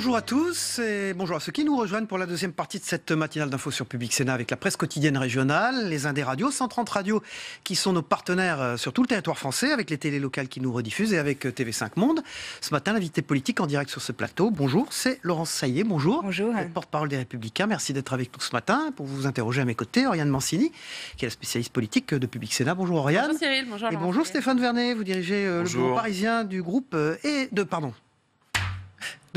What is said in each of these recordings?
Bonjour à tous et bonjour à ceux qui nous rejoignent pour la deuxième partie de cette matinale d'infos sur Public Sénat avec la presse quotidienne régionale, les Indés radios, 130 radios qui sont nos partenaires sur tout le territoire français, avec les télés locales qui nous rediffusent et avec TV5 Monde. Ce matin, l'invité politique en direct sur ce plateau, bonjour, c'est Laurence Saillé, bonjour. Bonjour. Porte-parole des Républicains, merci d'être avec nous ce matin pour vous interroger à mes côtés. Oriane Mancini, qui est la spécialiste politique de Public Sénat. Bonjour Oriane. Bonjour Cyril, bonjour. Et bonjour Stéphane Vernet, vous dirigez le bureau parisien du groupe de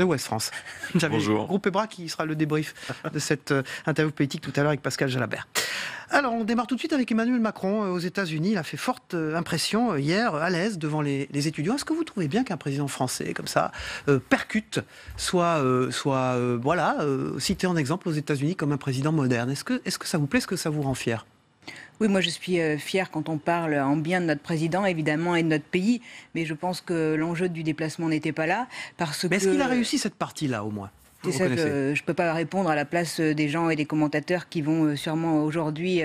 Ouest France. Bonjour. Groupe EBRA qui sera le débrief de cette interview politique tout à l'heure avec Pascal Jalabert. Alors, on démarre tout de suite avec Emmanuel Macron aux États-Unis. Il a fait forte impression hier, à l'aise, devant les étudiants. Est-ce que vous trouvez bien qu'un président français, comme ça, percute, soit cité en exemple aux États-Unis comme un président moderne? Est-ce que ça vous plaît? Est-ce que ça vous rend fier? Oui, moi je suis fière quand on parle en bien de notre président, évidemment, et de notre pays. Mais je pense que l'enjeu du déplacement n'était pas là. Mais est-ce qu'il a réussi cette partie-là, au moins? C'est ça que je ne peux pas répondre à la place des gens et des commentateurs qui vont sûrement aujourd'hui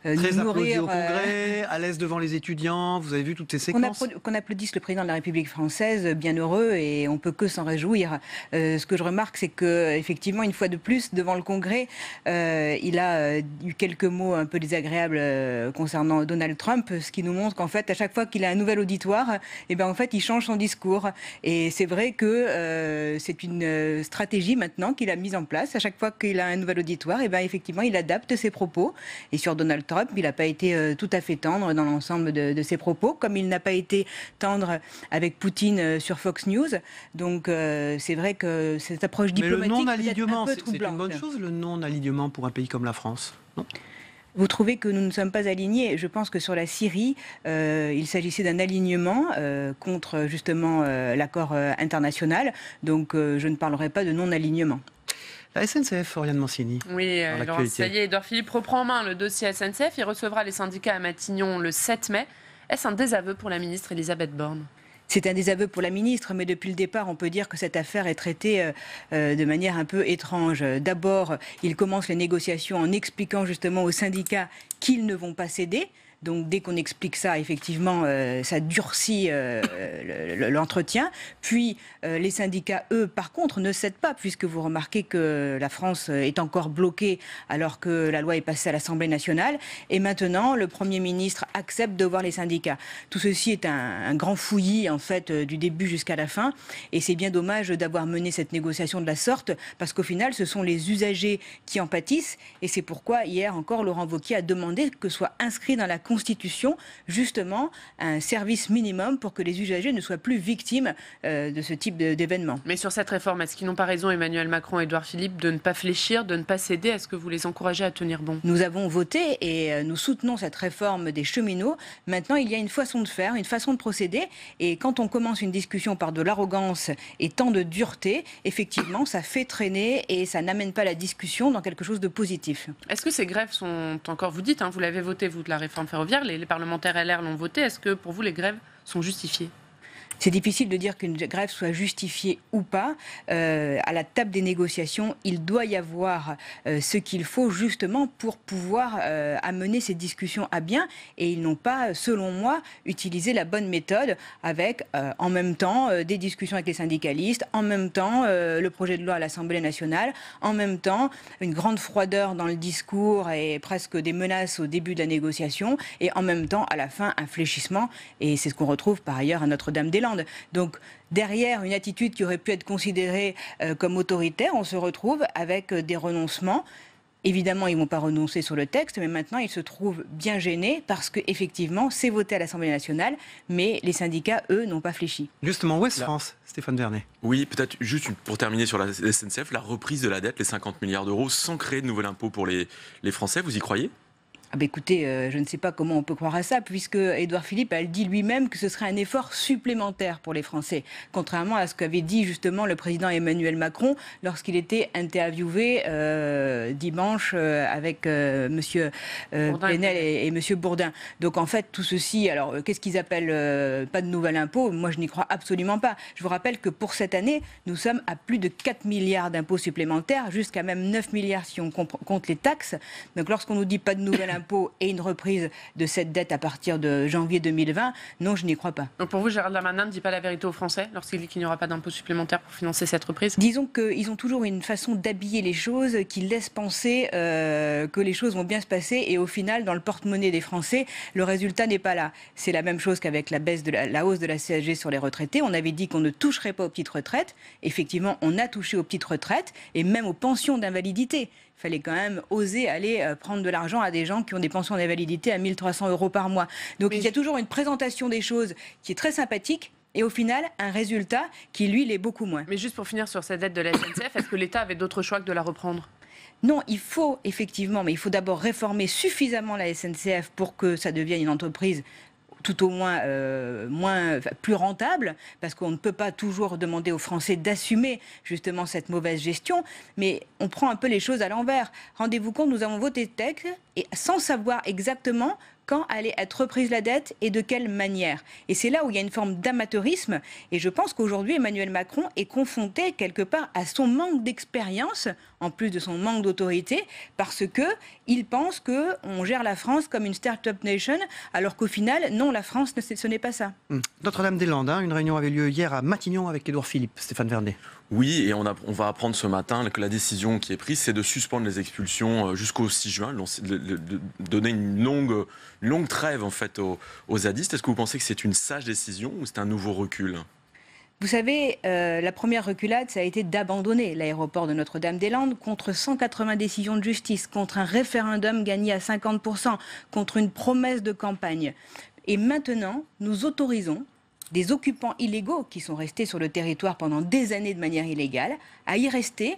très nous applaudi nourrir. au Congrès, à l'aise devant les étudiants, vous avez vu toutes ces séquences. Qu'on applaudisse le président de la République française, bien heureux, et on ne peut que s'en réjouir. Ce que je remarque, c'est qu'effectivement, une fois de plus, devant le Congrès, il a eu quelques mots un peu désagréables concernant Donald Trump, ce qui nous montre qu'en fait, à chaque fois qu'il a un nouvel auditoire, en fait, il change son discours. Et c'est vrai que c'est une stratégie maintenant qu'il a mise en place. À chaque fois qu'il a un nouvel auditoire, effectivement, il adapte ses propos. Et sur Donald Trump, il n'a pas été tout à fait tendre dans l'ensemble de ses propos, comme il n'a pas été tendre avec Poutine sur Fox News. Donc c'est vrai que cette approche diplomatique peut-être un peu troublante. C'est une bonne chose, le non-alignement pour un pays comme la France, non ? Vous trouvez que nous ne sommes pas alignés? Je pense que sur la Syrie, il s'agissait d'un alignement contre justement l'accord international. Donc je ne parlerai pas de non-alignement. La SNCF, Oriane Mancini. Oui, Laurence Saillé, Édouard Philippe reprend en main le dossier SNCF. Il recevra les syndicats à Matignon le 7 mai. Est-ce un désaveu pour la ministre Elisabeth Borne ? C'est un désaveu pour la ministre, mais depuis le départ, on peut dire que cette affaire est traitée de manière un peu étrange. D'abord, il commence les négociations en expliquant justement aux syndicats qu'ils ne vont pas céder. Donc dès qu'on explique ça, effectivement, ça durcit l'entretien. Puis les syndicats, eux, par contre, ne cèdent pas, puisque vous remarquez que la France est encore bloquée alors que la loi est passée à l'Assemblée nationale. Et maintenant, le Premier ministre accepte de voir les syndicats. Tout ceci est un grand fouillis, en fait, du début jusqu'à la fin. Et c'est bien dommage d'avoir mené cette négociation de la sorte, parce qu'au final, ce sont les usagers qui en pâtissent. Et c'est pourquoi, hier encore, Laurent Wauquiez a demandé que soit inscrit dans la Constitution, justement, un service minimum pour que les usagers ne soient plus victimes de ce type d'événements. Mais sur cette réforme, est-ce qu'ils n'ont pas raison, Emmanuel Macron et Édouard Philippe, de ne pas fléchir, de ne pas céder? Est-ce que vous les encouragez à tenir bon? Nous avons voté et nous soutenons cette réforme des cheminots. Maintenant, il y a une façon de faire, une façon de procéder. Et quand on commence une discussion par de l'arrogance et tant de dureté, effectivement, ça fait traîner et ça n'amène pas la discussion dans quelque chose de positif. Est-ce que ces grèves sont encore, vous dites, vous l'avez voté, vous, de la réforme ferroviaire, les parlementaires LR l'ont voté, est-ce que pour vous les grèves sont justifiées? C'est difficile de dire qu'une grève soit justifiée ou pas. À la table des négociations, il doit y avoir ce qu'il faut justement pour pouvoir amener ces discussions à bien. Et ils n'ont pas, selon moi, utilisé la bonne méthode avec, en même temps, des discussions avec les syndicalistes, en même temps, le projet de loi à l'Assemblée nationale, en même temps, une grande froideur dans le discours et presque des menaces au début de la négociation, et en même temps, à la fin, un fléchissement. Et c'est ce qu'on retrouve par ailleurs à Notre-Dame-des-Landes. Donc, derrière une attitude qui aurait pu être considérée comme autoritaire, on se retrouve avec des renoncements. Évidemment, ils ne vont pas renoncer sur le texte, mais maintenant, ils se trouvent bien gênés parce qu'effectivement, c'est voté à l'Assemblée nationale, mais les syndicats, eux, n'ont pas fléchi. Justement, Ouest France, Stéphane Vernet. Oui, peut-être juste pour terminer sur la SNCF, la reprise de la dette, les 50 milliards d'euros, sans créer de nouvel impôt pour les Français, vous y croyez ? Écoutez, je ne sais pas comment on peut croire à ça, puisque Édouard Philippe a dit lui-même que ce serait un effort supplémentaire pour les Français, contrairement à ce qu'avait dit justement le président Emmanuel Macron lorsqu'il était interviewé dimanche avec M. Plenel et M. Bourdin. Donc en fait, tout ceci, alors qu'est-ce qu'ils appellent pas de nouvel impôt? Moi, je n'y crois absolument pas. Je vous rappelle que pour cette année, nous sommes à plus de 4 milliards d'impôts supplémentaires, jusqu'à même 9 milliards si on compte les taxes. Donc lorsqu'on nous dit pas de nouvel impôt, l'impôt et une reprise de cette dette à partir de janvier 2020, non, je n'y crois pas. Donc pour vous, Gérald Darmanin ne dit pas la vérité aux Français lorsqu'il dit qu'il n'y aura pas d'impôt supplémentaire pour financer cette reprise? Disons qu'ils ont toujours une façon d'habiller les choses qui laisse penser que les choses vont bien se passer et au final, dans le porte-monnaie des Français, le résultat n'est pas là. C'est la même chose qu'avec la baisse de la hausse de la CSG sur les retraités. On avait dit qu'on ne toucherait pas aux petites retraites. Effectivement, on a touché aux petites retraites et même aux pensions d'invalidité. Il fallait quand même oser aller prendre de l'argent à des gens qui ont des pensions d'invalidité à 1 300 € par mois. Donc il y a toujours une présentation des choses qui est très sympathique. Et au final, un résultat qui, lui, l'est beaucoup moins. Mais juste pour finir sur cette dette de la SNCF, est-ce que l'État avait d'autres choix que de la reprendre? Non, il faut effectivement, mais il faut d'abord réformer suffisamment la SNCF pour que ça devienne une entreprise tout au moins plus rentable, parce qu'on ne peut pas toujours demander aux Français d'assumer justement cette mauvaise gestion, mais on prend un peu les choses à l'envers. Rendez-vous compte, nous avons voté le texte et sans savoir exactement quand allait être reprise la dette et de quelle manière. Et c'est là où il y a une forme d'amateurisme. Et je pense qu'aujourd'hui, Emmanuel Macron est confronté quelque part à son manque d'expérience, en plus de son manque d'autorité, parce qu'il pense qu'on gère la France comme une start-up nation, alors qu'au final, non, la France, ce n'est pas ça. Notre-Dame-des-Landes, une réunion avait lieu hier à Matignon avec Édouard Philippe, Stéphane Vernet. Oui, et on va apprendre ce matin que la décision qui est prise, c'est de suspendre les expulsions jusqu'au 6 juin, de donner une longue trêve en fait aux zadistes. Est-ce que vous pensez que c'est une sage décision ou c'est un nouveau recul ? Vous savez, la première reculade, ça a été d'abandonner l'aéroport de Notre-Dame-des-Landes contre 180 décisions de justice, contre un référendum gagné à 50%, contre une promesse de campagne. Et maintenant, nous autorisons des occupants illégaux qui sont restés sur le territoire pendant des années de manière illégale, à y rester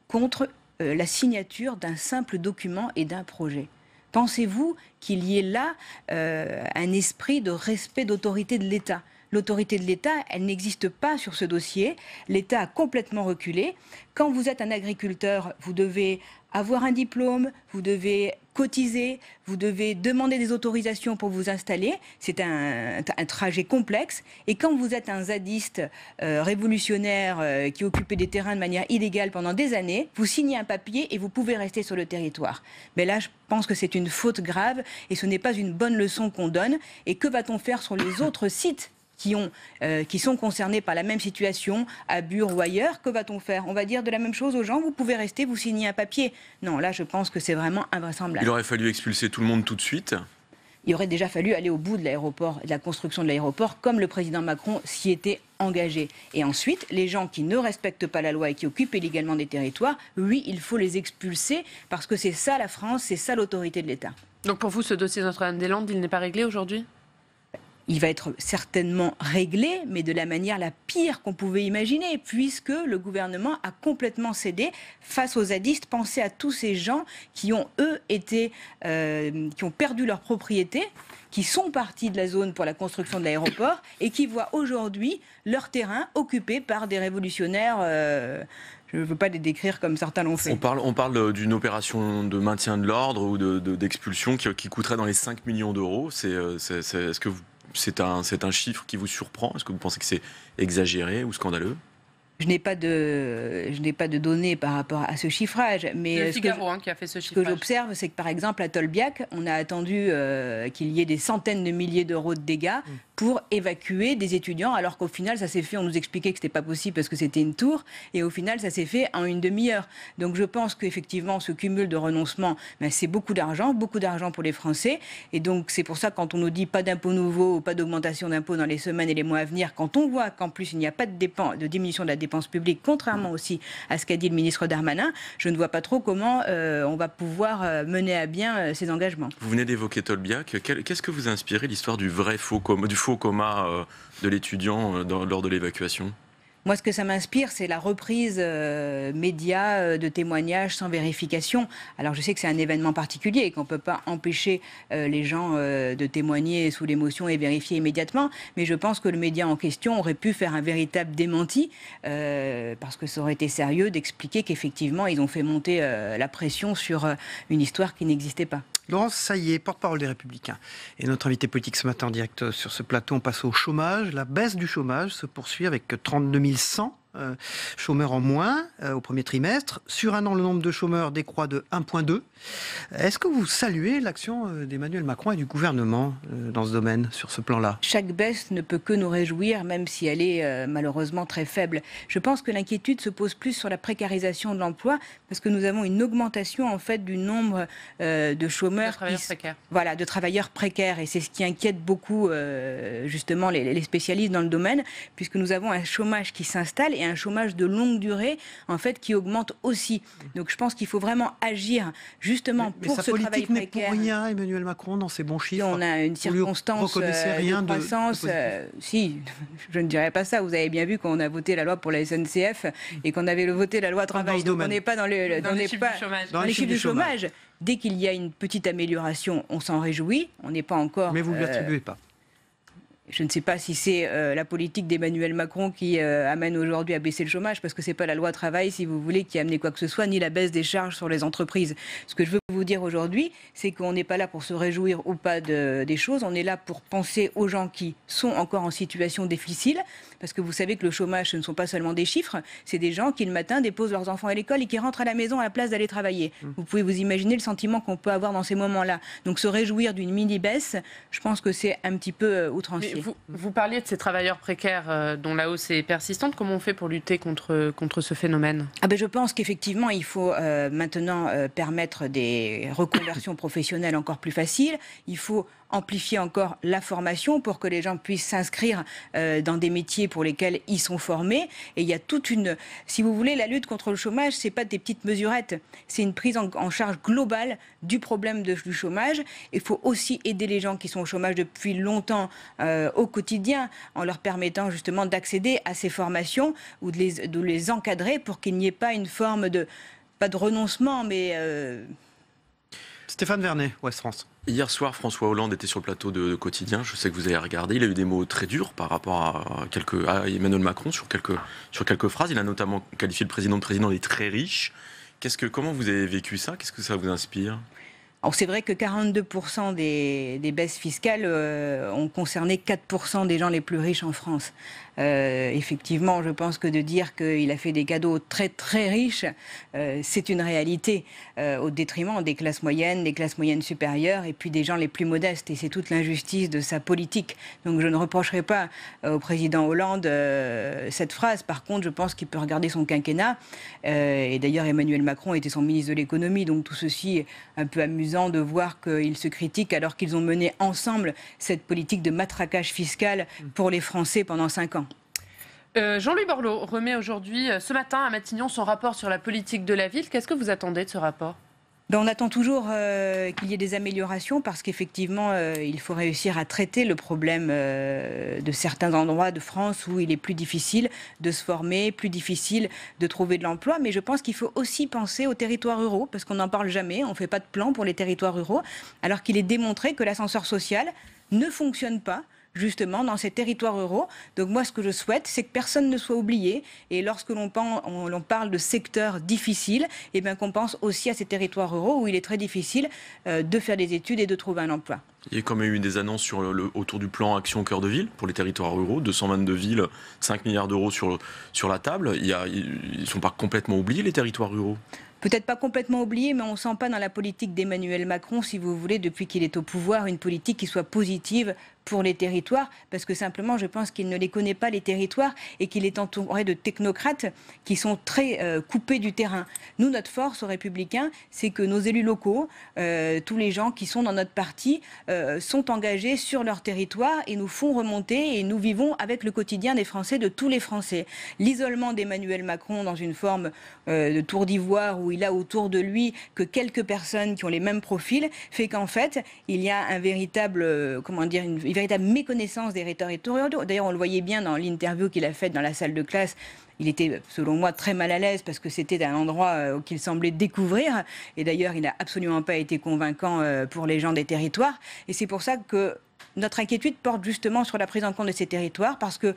contre la signature d'un simple document et d'un projet. Pensez-vous qu'il y ait là un esprit de respect d'autorité de l'État ? L'autorité de l'État, elle n'existe pas sur ce dossier. L'État a complètement reculé. Quand vous êtes un agriculteur, vous devez avoir un diplôme, vous devez cotiser, vous devez demander des autorisations pour vous installer. C'est un trajet complexe. Et quand vous êtes un zadiste révolutionnaire qui occupait des terrains de manière illégale pendant des années, vous signez un papier et vous pouvez rester sur le territoire. Mais là, je pense que c'est une faute grave et ce n'est pas une bonne leçon qu'on donne. Et que va-t-on faire sur les autres sites qui sont concernés par la même situation, à Bure ou ailleurs? Que va-t-on faire? On va dire de la même chose aux gens, vous pouvez rester, vous signez un papier. Non, là, je pense que c'est vraiment invraisemblable. Il aurait fallu expulser tout le monde tout de suite. Il aurait déjà fallu aller au bout de l'aéroport, de la construction de l'aéroport, comme le président Macron s'y était engagé. Et ensuite, les gens qui ne respectent pas la loi et qui occupent illégalement des territoires, oui, il faut les expulser, parce que c'est ça la France, c'est ça l'autorité de l'État. Donc pour vous, ce dossier Notre-Dame-des-Landes, il n'est pas réglé aujourd'hui ? Il va être certainement réglé, mais de la manière la pire qu'on pouvait imaginer, puisque le gouvernement a complètement cédé face aux zadistes. Pensez à tous ces gens qui ont, qui ont perdu leur propriété, qui sont partis de la zone pour la construction de l'aéroport et qui voient aujourd'hui leur terrain occupé par des révolutionnaires. Je ne veux pas les décrire comme certains l'ont fait. On parle d'une opération de maintien de l'ordre ou d'expulsion qui coûterait dans les 5 millions d'euros. Est-ce que c'est un chiffre qui vous surprend? Est-ce que vous pensez que c'est exagéré ou scandaleux? Je n'ai pas de données par rapport à ce chiffrage, mais c'est le Figaro qui a fait ce chiffrage. Ce que j'observe, c'est que par exemple à Tolbiac, on a attendu qu'il y ait des centaines de milliers d'euros de dégâts pour évacuer des étudiants, alors qu'au final ça s'est fait, on nous expliquait que c'était pas possible parce que c'était une tour, et au final ça s'est fait en une demi-heure. Donc je pense qu'effectivement ce cumul de renoncements, c'est beaucoup d'argent pour les Français, et donc c'est pour ça quand on nous dit pas d'impôts nouveaux, pas d'augmentation d'impôts dans les semaines et les mois à venir, quand on voit qu'en plus il n'y a pas de diminution de la dépense publique, contrairement aussi à ce qu'a dit le ministre Darmanin, je ne vois pas trop comment on va pouvoir mener à bien ces engagements. Vous venez d'évoquer Tolbiac. Qu'est-ce que vous a inspiré l'histoire du faux coma de l'étudiant lors de l'évacuation? Moi, ce que ça m'inspire, c'est la reprise média de témoignages sans vérification. Alors, je sais que c'est un événement particulier et qu'on ne peut pas empêcher les gens de témoigner sous l'émotion et vérifier immédiatement. Mais je pense que le média en question aurait pu faire un véritable démenti parce que ça aurait été sérieux d'expliquer qu'effectivement, ils ont fait monter la pression sur une histoire qui n'existait pas. Laurence Saillet, porte-parole des Républicains, et notre invité politique ce matin en direct sur ce plateau. On passe au chômage. La baisse du chômage se poursuit avec 32 100 chômeurs en moins au premier trimestre. Sur un an, le nombre de chômeurs décroît de 1,2. Est-ce que vous saluez l'action d'Emmanuel Macron et du gouvernement dans ce domaine, sur ce plan-là? Chaque baisse ne peut que nous réjouir, même si elle est malheureusement très faible. Je pense que l'inquiétude se pose plus sur la précarisation de l'emploi, parce que nous avons une augmentation en fait du nombre de chômeurs, de travailleurs précaires. Voilà, de travailleurs précaires, et c'est ce qui inquiète beaucoup justement les spécialistes dans le domaine, puisque nous avons un chômage qui s'installe et un chômage de longue durée en fait qui augmente aussi. Donc je pense qu'il faut vraiment agir justement pour ce travail précaire. Mais sa politique n'est pour rien, Emmanuel Macron, dans ses bons chiffres. On a une circonstance de croissance. Si, je ne dirais pas ça. Vous avez bien vu qu'on a voté la loi pour la SNCF et qu'on avait voté la loi travail. Donc on n'est pas dans les chiffres du chômage. Dès qu'il y a une petite amélioration, on s'en réjouit. On n'est pas encore. Mais vous ne lui attribuez pas. Je ne sais pas si c'est la politique d'Emmanuel Macron qui amène aujourd'hui à baisser le chômage, parce que ce n'est pas la loi travail, si vous voulez, qui a amené quoi que ce soit, ni la baisse des charges sur les entreprises. Ce que je veux vous dire aujourd'hui, c'est qu'on n'est pas là pour se réjouir ou pas des choses, on est là pour penser aux gens qui sont encore en situation difficile, parce que vous savez que le chômage, ce ne sont pas seulement des chiffres, c'est des gens qui le matin déposent leurs enfants à l'école et qui rentrent à la maison à la place d'aller travailler. Vous pouvez vous imaginer le sentiment qu'on peut avoir dans ces moments-là. Donc se réjouir d'une mini-baisse, je pense que c'est un petit peu outrancier. Vous parliez de ces travailleurs précaires dont la hausse est persistante. Comment on fait pour lutter contre ce phénomène ? Je pense qu'effectivement, il faut maintenant permettre des reconversions professionnelles encore plus faciles. Il faut amplifier encore la formation pour que les gens puissent s'inscrire dans des métiers pour lesquels ils sont formés. Et il y a toute une... Si vous voulez, la lutte contre le chômage, c'est pas des petites mesurettes. C'est une prise en charge globale du problème du chômage. Il faut aussi aider les gens qui sont au chômage depuis longtemps au quotidien, en leur permettant justement d'accéder à ces formations ou de les encadrer pour qu'il n'y ait pas une forme de... pas de renoncement, mais... Stéphane Vernet, Ouest France. Hier soir, François Hollande était sur le plateau de Quotidien. Je sais que vous avez regardé. Il a eu des mots très durs par rapport à Emmanuel Macron sur quelques phrases. Il a notamment qualifié le président des très riches. Comment vous avez vécu ça ? Qu'est-ce que ça vous inspire ? Alors c'est vrai que 42% des baisses fiscales ont concerné 4% des gens les plus riches en France. Effectivement, je pense que de dire qu'il a fait des cadeaux très très riches, c'est une réalité au détriment des classes moyennes supérieures et puis des gens les plus modestes. Et c'est toute l'injustice de sa politique. Donc je ne reprocherai pas au président Hollande cette phrase. Par contre, je pense qu'il peut regarder son quinquennat. Et d'ailleurs, Emmanuel Macron était son ministre de l'économie. Donc tout ceci est un peu amusant de voir qu'ils se critiquent alors qu'ils ont mené ensemble cette politique de matraquage fiscal pour les Français pendant 5 ans. Jean-Louis Borloo remet aujourd'hui, ce matin, à Matignon, son rapport sur la politique de la ville. Qu'est-ce que vous attendez de ce rapport ? On attend toujours qu'il y ait des améliorations parce qu'effectivement, il faut réussir à traiter le problème de certains endroits de France où il est plus difficile de se former, plus difficile de trouver de l'emploi. Mais je pense qu'il faut aussi penser aux territoires ruraux parce qu'on n'en parle jamais, on ne fait pas de plan pour les territoires ruraux, alors qu'il est démontré que l'ascenseur social ne fonctionne pas justement dans ces territoires ruraux. Donc moi, ce que je souhaite, c'est que personne ne soit oublié. Et lorsque l'on parle de secteurs difficiles, qu'on pense aussi à ces territoires ruraux où il est très difficile de faire des études et de trouver un emploi. Il y a quand même eu des annonces autour du plan Action Cœur de Ville pour les territoires ruraux, 222 villes, 5 milliards d'euros sur la table. Ils ne sont pas complètement oubliés, les territoires ruraux ? Peut-être pas complètement oublié, mais on ne sent pas dans la politique d'Emmanuel Macron, si vous voulez, depuis qu'il est au pouvoir, une politique qui soit positive pour les territoires, parce que simplement, je pense qu'il ne les connaît pas, les territoires, et qu'il est entouré de technocrates qui sont très coupés du terrain. Nous, notre force aux Républicains, c'est que nos élus locaux, tous les gens qui sont dans notre parti, sont engagés sur leur territoire et nous font remonter, et nous vivons avec le quotidien des Français, de tous les Français. L'isolement d'Emmanuel Macron dans une forme de tour d'ivoire, où il a autour de lui que quelques personnes qui ont les mêmes profils, fait qu'en fait, il y a un véritable, une véritable méconnaissance des territoires. D'ailleurs, on le voyait bien dans l'interview qu'il a faite dans la salle de classe. Il était, selon moi, très mal à l'aise parce que c'était un endroit qu'il semblait découvrir. Et d'ailleurs, il n'a absolument pas été convaincant pour les gens des territoires. Et c'est pour ça que notre inquiétude porte justement sur la prise en compte de ces territoires parce que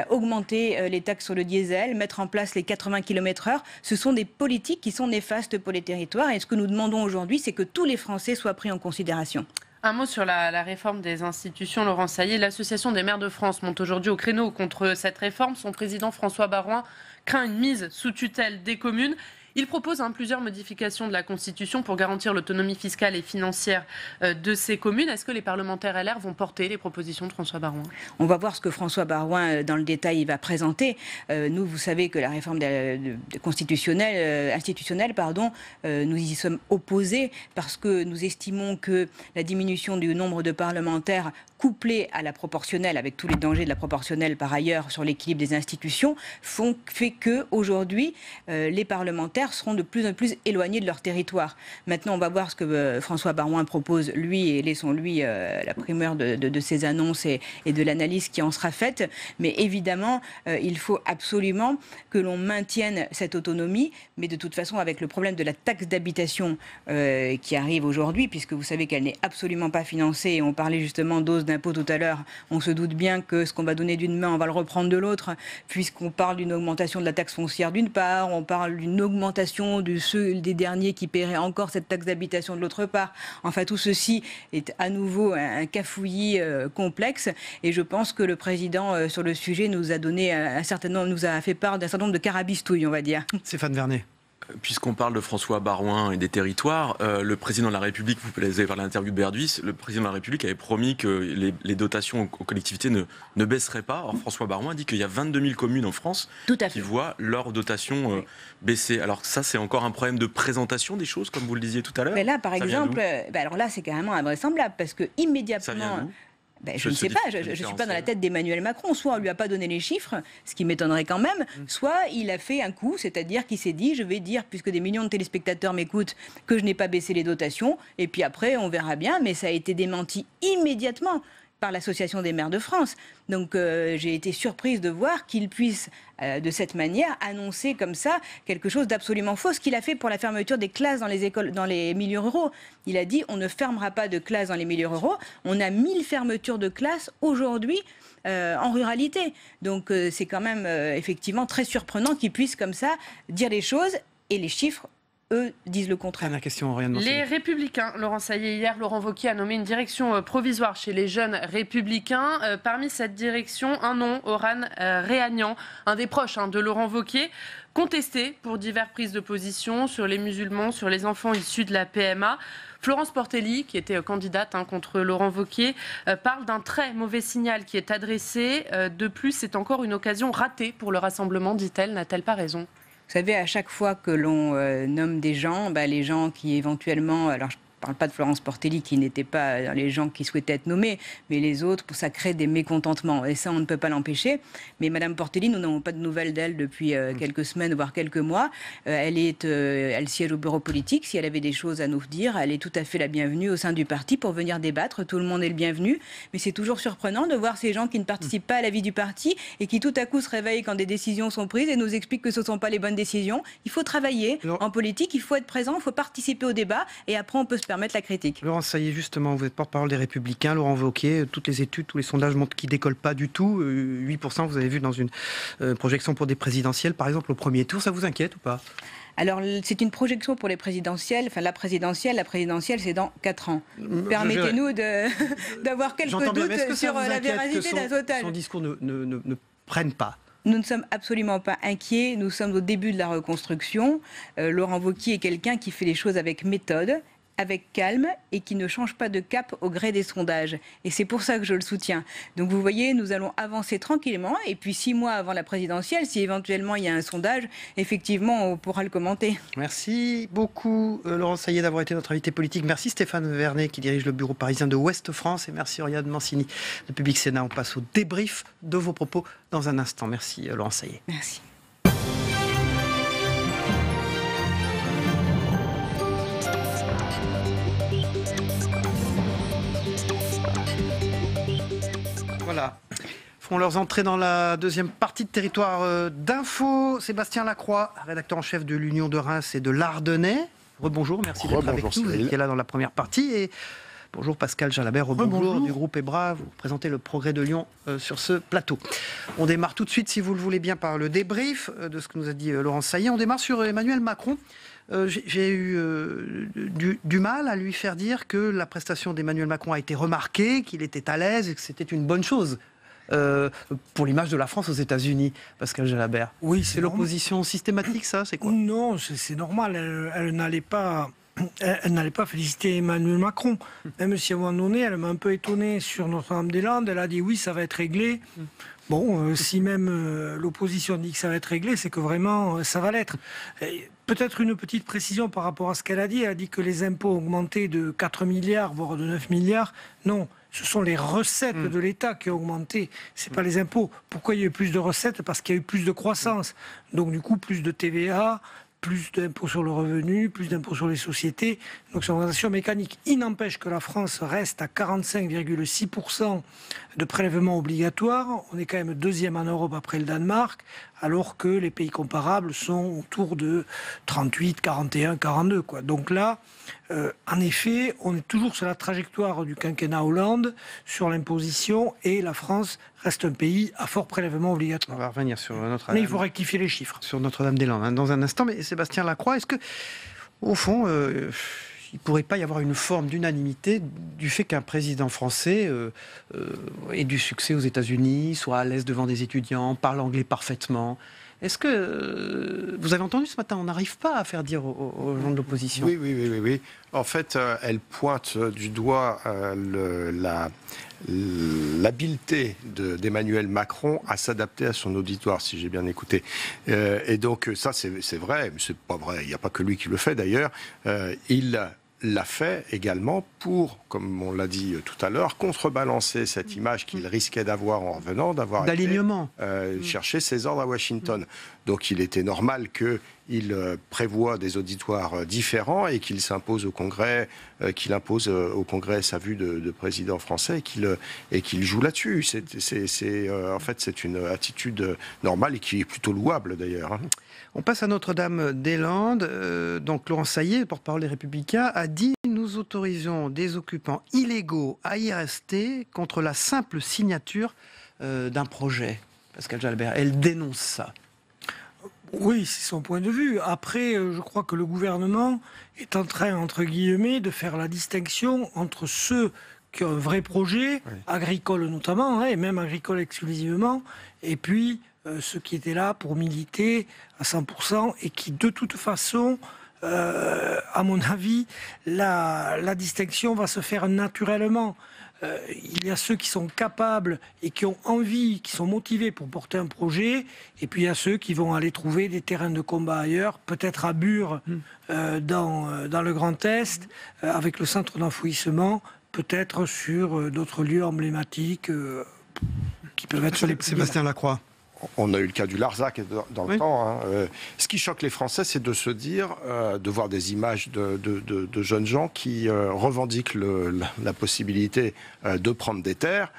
augmenter les taxes sur le diesel, mettre en place les 80 km/h, ce sont des politiques qui sont néfastes pour les territoires. Et ce que nous demandons aujourd'hui, c'est que tous les Français soient pris en considération. Un mot sur la réforme des institutions, Laurent Saillet. L'Association des maires de France monte aujourd'hui au créneau contre cette réforme. Son président François Baroin craint une mise sous tutelle des communes. Il propose plusieurs modifications de la Constitution pour garantir l'autonomie fiscale et financière de ces communes. Est-ce que les parlementaires LR vont porter les propositions de François Baroin? On va voir ce que François Baroin, dans le détail, il va présenter. Nous, vous savez que la réforme institutionnelle, nous y sommes opposés parce que nous estimons que la diminution du nombre de parlementaires couplée à la proportionnelle, avec tous les dangers de la proportionnelle par ailleurs sur l'équilibre des institutions, fait que aujourd'hui les parlementaires seront de plus en plus éloignés de leur territoire. Maintenant, on va voir ce que François Baroin propose, lui, et laissons-lui la primeur de ses annonces et de l'analyse qui en sera faite. Mais évidemment, il faut absolument que l'on maintienne cette autonomie, mais de toute façon, avec le problème de la taxe d'habitation qui arrive aujourd'hui, puisque vous savez qu'elle n'est absolument pas financée, et on parlait justement d'hausse d'impôt tout à l'heure, on se doute bien que ce qu'on va donner d'une main, on va le reprendre de l'autre, puisqu'on parle d'une augmentation de la taxe foncière d'une part, on parle d'une augmentation des derniers qui paieraient encore cette taxe d'habitation de l'autre part. Enfin, tout ceci est à nouveau un cafouillis complexe, et je pense que le président, sur le sujet, nous a fait part d'un certain nombre de carabistouilles, on va dire. Stéphane Vernet. Puisqu'on parle de François Baroin et des territoires, le président de la République, vous avez parlé de l'interview de Berduis, le président de la République avait promis que les dotations aux collectivités ne baisseraient pas. Or, François Baroin dit qu'il y a 22 000 communes en France qui voient leurs dotations baisser. Alors ça, c'est encore un problème de présentation des choses, comme vous le disiez tout à l'heure. Mais là, par exemple, alors là, c'est carrément invraisemblable, parce que immédiatement... Ça vient d'où ? Je ne sais pas, je ne suis pas dans la tête d'Emmanuel Macron. Soit on ne lui a pas donné les chiffres, ce qui m'étonnerait quand même, soit il a fait un coup, c'est-à-dire qu'il s'est dit, je vais dire, puisque des millions de téléspectateurs m'écoutent, que je n'ai pas baissé les dotations, et puis après on verra bien, mais ça a été démenti immédiatement par l'Association des maires de France. Donc j'ai été surprise de voir qu'il puisse, de cette manière, annoncer comme ça quelque chose d'absolument faux. Ce qu'il a fait pour la fermeture des classes dans les écoles, dans les milieux ruraux. Il a dit, on ne fermera pas de classes dans les milieux ruraux. On a 1000 fermetures de classes aujourd'hui en ruralité. Donc c'est quand même effectivement très surprenant qu'il puisse comme ça dire les choses, et les chiffres, eux, disent le contraire. La question, les Républicains, Laurent Saillet, hier, Laurent Wauquiez a nommé une direction provisoire chez les jeunes Républicains. Parmi cette direction, un nom, Oran Réagnan, un des proches de Laurent Wauquiez, contesté pour diverses prises de position sur les musulmans, sur les enfants issus de la PMA. Florence Portelli, qui était candidate contre Laurent Wauquiez, parle d'un très mauvais signal qui est adressé. De plus, c'est encore une occasion ratée pour le rassemblement, dit-elle. N'a-t-elle pas raison ? Vous savez, à chaque fois que l'on nomme des gens, les gens qui éventuellement... Alors, je ne parle pas de Florence Portelli qui n'était pas dans les gens qui souhaitaient être nommés, mais les autres, ça crée des mécontentements. Et ça, on ne peut pas l'empêcher. Mais Madame Portelli, nous n'avons pas de nouvelles d'elle depuis quelques semaines, voire quelques mois. Elle siège au bureau politique. Si elle avait des choses à nous dire, elle est tout à fait la bienvenue au sein du parti pour venir débattre. Tout le monde est le bienvenu. Mais c'est toujours surprenant de voir ces gens qui ne participent pas à la vie du parti et qui tout à coup se réveillent quand des décisions sont prises et nous expliquent que ce ne sont pas les bonnes décisions. Il faut travailler en politique, il faut être présent, il faut participer au débat, et après on peut se permettre la critique. Laurent Saillet, justement, vous êtes porte-parole des Républicains. Laurent Wauquiez, toutes les études, tous les sondages montrent qu'il ne décolle pas du tout. 8%, vous avez vu dans une projection pour des présidentielles, par exemple, au premier tour. Ça vous inquiète ou pas ? Alors, c'est une projection pour les présidentielles. Enfin, la présidentielle, c'est dans 4 ans. Permettez-nous d'avoir quelques doutes sur la véracité d'un total. Son discours ne prenne pas. Nous ne sommes absolument pas inquiets. Nous sommes au début de la reconstruction. Laurent Wauquiez est quelqu'un qui fait les choses avec méthode, avec calme, et qui ne change pas de cap au gré des sondages. Et c'est pour ça que je le soutiens. Donc vous voyez, nous allons avancer tranquillement, et puis 6 mois avant la présidentielle, si éventuellement il y a un sondage, effectivement, on pourra le commenter. Merci beaucoup, Laurent Saillet, d'avoir été notre invité politique. Merci Stéphane Vernet, qui dirige le bureau parisien de Ouest France, et merci Oriane Mancini de Public Sénat. On passe au débrief de vos propos dans un instant. Merci Laurent Saillet. Merci. Voilà, font leurs entrées dans la deuxième partie de Territoire d'Info. Sébastien Lacroix, rédacteur en chef de l'Union de Reims et de l'Ardennais. Rebonjour, merci d'être avec nous. Vous étiez là dans la première partie. Et bonjour Pascal Jalabert, rebonjour du groupe EBRA. Vous présentez le Progrès de Lyon sur ce plateau. On démarre tout de suite, si vous le voulez bien, par le débrief de ce que nous a dit Laurent Saillet. On démarre sur Emmanuel Macron. J'ai eu du mal à lui faire dire que la prestation d'Emmanuel Macron a été remarquée, qu'il était à l'aise et que c'était une bonne chose. pour l'image de la France aux États-Unis, Pascal Jalabert? Oui, c'est l'opposition systématique, ça? C'est quoi? Non, c'est normal. Elle n'allait pas féliciter Emmanuel Macron. Même si à un moment donné, elle m'a un peu étonné sur Notre-Dame-des-Landes. Elle a dit oui, ça va être réglé. Bon, si même l'opposition dit que ça va être réglé, c'est que vraiment ça va l'être. Peut-être une petite précision par rapport à ce qu'elle a dit. Elle a dit que les impôts ont augmenté de 4 milliards, voire de 9 milliards. Non, ce sont les recettes de l'État qui ont augmenté. Ce n'est pas les impôts. Pourquoi il y a eu plus de recettes? Parce qu'il y a eu plus de croissance. Donc du coup, plus de TVA, plus d'impôts sur le revenu, plus d'impôts sur les sociétés, donc c'est une augmentation mécanique. Il n'empêche que la France reste à 45,6% de prélèvements obligatoires. On est quand même deuxième en Europe après le Danemark, alors que les pays comparables sont autour de 38, 41, 42. Quoi. Donc là, en effet, on est toujours sur la trajectoire du quinquennat Hollande, sur l'imposition, et la France reste un pays à fort prélèvement obligatoire. On va revenir sur Notre-Dame. Mais il faut rectifier les chiffres. Sur Notre-Dame-des-Landes, hein, dans un instant. Mais Sébastien Lacroix, est-ce que, au fond, il ne pourrait pas y avoir une forme d'unanimité du fait qu'un président français ait du succès aux États-Unis, soit à l'aise devant des étudiants, parle anglais parfaitement? Est-ce que, vous avez entendu ce matin, on n'arrive pas à faire dire aux gens de l'opposition? Oui. En fait, elle pointe du doigt l'habileté d'Emmanuel Macron à s'adapter à son auditoire, si j'ai bien écouté. Et donc, ça, c'est vrai, mais c'est pas vrai. Il n'y a pas que lui qui le fait, d'ailleurs. Il l'a fait également pour, comme on l'a dit tout à l'heure, contrebalancer cette image qu'il risquait d'avoir en revenant, d'avoir d'alignement, chercher ses ordres à Washington. Donc il était normal qu'il prévoie des auditoires différents et qu'il s'impose au Congrès, qu'il impose au Congrès sa vue de président français et qu'il joue là-dessus. En fait, c'est une attitude normale et qui est plutôt louable d'ailleurs. Hein. On passe à Notre-Dame-des-Landes. Donc Laurent Saillet, porte-parole des Républicains, a dit « Nous autorisons des occupants illégaux à y rester contre la simple signature d'un projet ». Pascal Jalabert, elle dénonce ça. Oui, c'est son point de vue. Après, je crois que le gouvernement est en train, entre guillemets, de faire la distinction entre ceux qui ont un vrai projet, agricole notamment, et même agricole exclusivement, et puis ceux qui étaient là pour militer à 100% et qui, de toute façon, à mon avis, la distinction va se faire naturellement. Il y a ceux qui sont capables et qui ont envie, qui sont motivés pour porter un projet, et puis il y a ceux qui vont aller trouver des terrains de combat ailleurs, peut-être à Bure, dans le Grand Est, avec le centre d'enfouissement, peut-être sur d'autres lieux emblématiques qui peuvent être sur les... Sébastien Lacroix. On a eu le cas du Larzac dans le temps. Hein. Ce qui choque les Français, c'est de se dire, de voir des images de jeunes gens qui revendiquent la possibilité de prendre des terres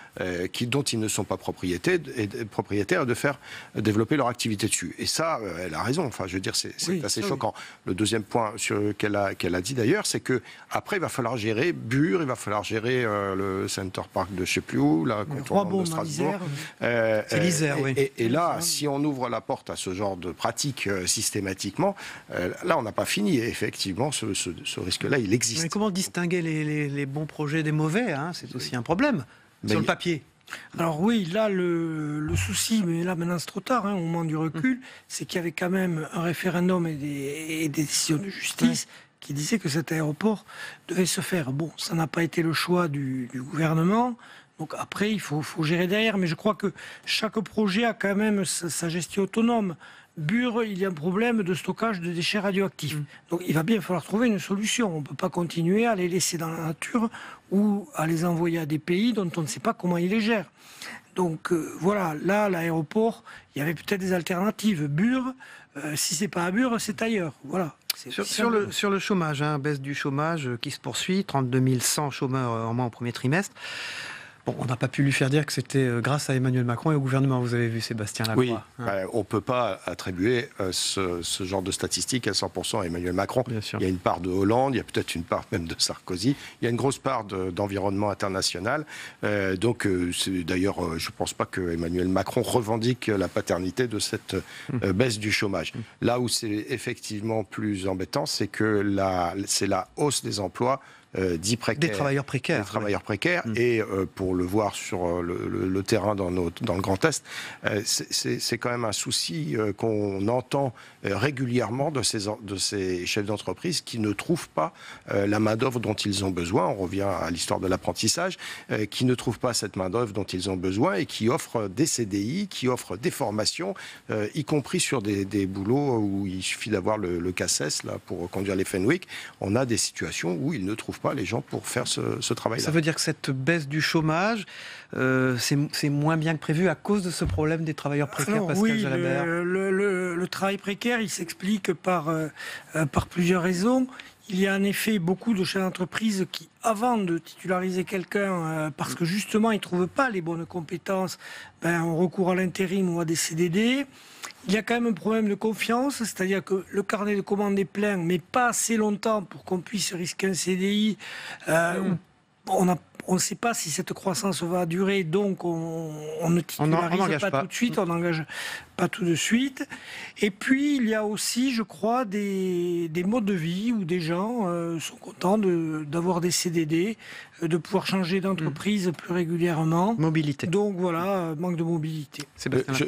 dont ils ne sont pas propriétaires et de faire développer leur activité dessus. Et ça, elle a raison. Enfin, je veux dire, c'est assez choquant. Le deuxième point qu'elle a dit d'ailleurs, c'est que après, il va falloir gérer Bure, il va falloir gérer le Center Park de je ne sais plus où, la contournante de Strasbourg. C'est l'Isère, oui. Et là, si on ouvre la porte à ce genre de pratique systématiquement, là, on n'a pas fini. Et effectivement, ce risque-là, il existe. Mais comment distinguer les bons projets des mauvais, hein? C'est aussi un problème, sur le papier. Alors oui, là, le souci, mais là, maintenant, c'est trop tard, hein, au moment du recul, c'est qu'il y avait quand même un référendum et des décisions de justice qui disaient que cet aéroport devait se faire. Bon, ça n'a pas été le choix du gouvernement. Donc après, il faut gérer derrière. Mais je crois que chaque projet a quand même sa gestion autonome. Bure, il y a un problème de stockage de déchets radioactifs. Donc il va bien falloir trouver une solution. On ne peut pas continuer à les laisser dans la nature ou à les envoyer à des pays dont on ne sait pas comment ils les gèrent. Donc voilà, là, l'aéroport, il y avait peut-être des alternatives. Bure, si c'est pas à Bure, c'est ailleurs. Voilà. Sur le chômage, hein, baisse du chômage qui se poursuit, 32 100 chômeurs en moins au premier trimestre. Bon, on n'a pas pu lui faire dire que c'était grâce à Emmanuel Macron et au gouvernement, vous avez vu Sébastien Lacroix. Oui, on ne peut pas attribuer ce genre de statistiques à 100% à Emmanuel Macron. Bien sûr. Il y a une part de Hollande, il y a peut-être une part même de Sarkozy, il y a une grosse part d'environnement international. Donc, d'ailleurs, je ne pense pas que Emmanuel Macron revendique la paternité de cette baisse du chômage. Là où c'est effectivement plus embêtant, c'est que c'est la hausse des emplois dits précaires. Des travailleurs précaires. Des travailleurs précaires. Et pour le voir sur le terrain dans le Grand Est, c'est quand même un souci qu'on entend régulièrement de ces chefs d'entreprise qui ne trouvent pas la main-d'œuvre dont ils ont besoin. On revient à l'histoire de l'apprentissage, qui ne trouvent pas cette main-d'œuvre dont ils ont besoin et qui offrent des CDI, qui offrent des formations, y compris sur des boulots où il suffit d'avoir le CACES là, pour conduire les Fenwick. On a des situations où ils ne trouvent pas les gens pour faire ce travail-là. Ça veut dire que cette baisse du chômage, c'est moins bien que prévu à cause de ce problème des travailleurs précaires, Alors, Pascal oui, Jalabert. le travail précaire, il s'explique par plusieurs raisons. Il y a en effet beaucoup de chefs d'entreprise qui, avant de titulariser quelqu'un, parce que justement ils ne trouvent pas les bonnes compétences, on recourt à l'intérim ou à des CDD. Il y a quand même un problème de confiance, c'est-à-dire que le carnet de commandes est plein, mais pas assez longtemps pour qu'on puisse risquer un CDI. On ne sait pas si cette croissance va durer, donc on ne titularise pas tout de suite, on n'engage pas tout de suite. Et puis, il y a aussi, je crois, des modes de vie où des gens sont contents d'avoir des CDD, de pouvoir changer d'entreprise plus régulièrement. Mobilité. Donc voilà, manque de mobilité.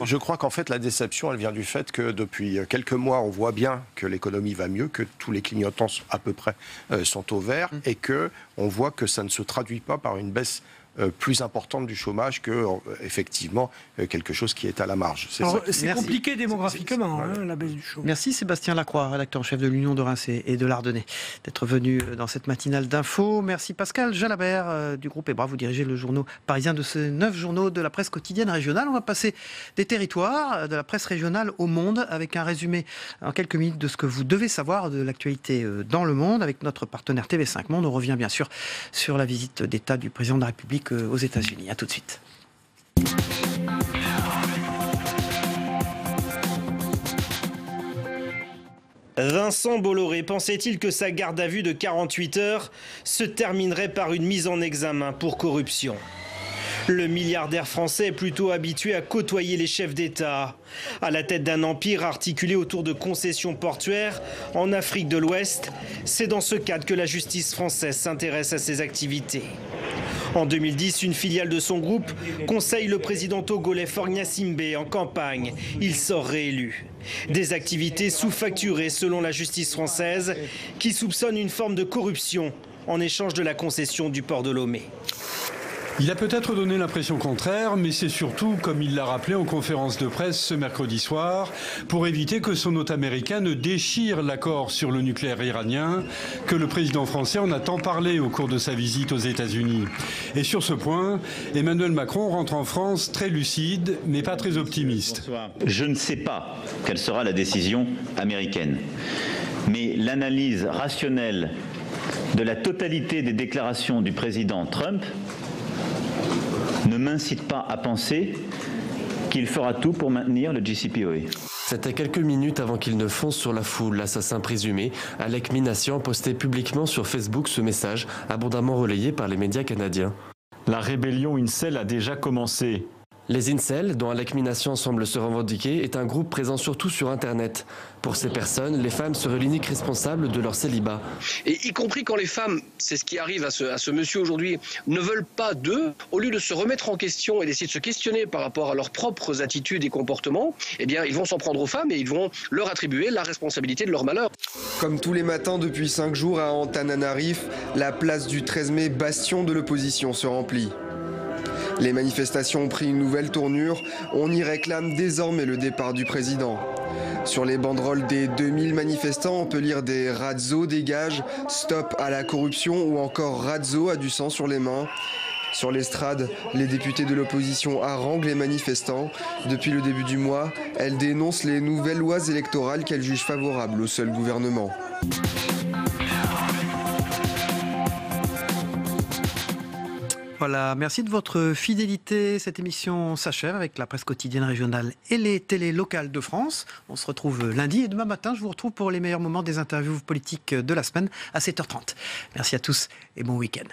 Je crois qu'en fait, la déception, elle vient du fait que depuis quelques mois, on voit bien que l'économie va mieux, que tous les clignotants à peu près sont au vert, et qu'on voit que ça ne se traduit pas par une baisse plus importante du chômage que, effectivement, quelque chose qui est à la marge. C'est compliqué démographiquement, la baisse du chômage. Merci Sébastien Lacroix, rédacteur en chef de l'Union de Reims et de l'Ardennais, d'être venu dans cette matinale d'infos. Merci Pascal Jalabert du groupe EBRA. Vous dirigez le journal parisien de ces 9 journaux de la presse quotidienne régionale. On va passer des territoires, de la presse régionale au monde, avec un résumé en quelques minutes de ce que vous devez savoir de l'actualité dans le monde, avec notre partenaire TV5 Monde. On revient bien sûr sur la visite d'État du président de la République aux États-Unis. À tout de suite. Vincent Bolloré pensait-il que sa garde à vue de 48 heures se terminerait par une mise en examen pour corruption ? Le milliardaire français est plutôt habitué à côtoyer les chefs d'État. À la tête d'un empire articulé autour de concessions portuaires en Afrique de l'Ouest, c'est dans ce cadre que la justice française s'intéresse à ses activités. En 2010, une filiale de son groupe conseille le président togolais Faure Gnassingbé en campagne. Il sort réélu. Des activités sous-facturées selon la justice française qui soupçonne une forme de corruption en échange de la concession du port de Lomé. Il a peut-être donné l'impression contraire, mais c'est surtout, comme il l'a rappelé en conférence de presse ce mercredi soir, pour éviter que son hôte américain ne déchire l'accord sur le nucléaire iranien, que le président français en a tant parlé au cours de sa visite aux États-Unis. Et sur ce point, Emmanuel Macron rentre en France très lucide, mais pas très optimiste. Je ne sais pas quelle sera la décision américaine, mais l'analyse rationnelle de la totalité des déclarations du président Trump ne m'incite pas à penser qu'il fera tout pour maintenir le JCPOA. C'était quelques minutes avant qu'il ne fonce sur la foule. L'assassin présumé, Alek Minassian, postait publiquement sur Facebook ce message, abondamment relayé par les médias canadiens. La rébellion Incel a déjà commencé. Les Incel, dont Alek Minassian semble se revendiquer, est un groupe présent surtout sur Internet. Pour ces personnes, les femmes seraient l'unique responsable de leur célibat. Et y compris quand les femmes, c'est ce qui arrive à ce monsieur aujourd'hui, ne veulent pas d'eux, au lieu de se remettre en question et d'essayer de se questionner par rapport à leurs propres attitudes et comportements, eh bien, ils vont s'en prendre aux femmes et ils vont leur attribuer la responsabilité de leur malheur. Comme tous les matins depuis 5 jours à Antananarive, la place du 13 mai, bastion de l'opposition, se remplit. Les manifestations ont pris une nouvelle tournure. On y réclame désormais le départ du président. Sur les banderoles des 2000 manifestants, on peut lire des Razzo dégage, stop à la corruption ou encore Razzo a du sang sur les mains. Sur l'estrade, les députés de l'opposition haranguent les manifestants. Depuis le début du mois, elles dénoncent les nouvelles lois électorales qu'elles jugent favorables au seul gouvernement. Voilà, merci de votre fidélité. Cette émission s'achève avec la presse quotidienne régionale et les télés locales de France. On se retrouve lundi et demain matin, je vous retrouve pour les meilleurs moments des interviews politiques de la semaine à 7h30. Merci à tous et bon week-end.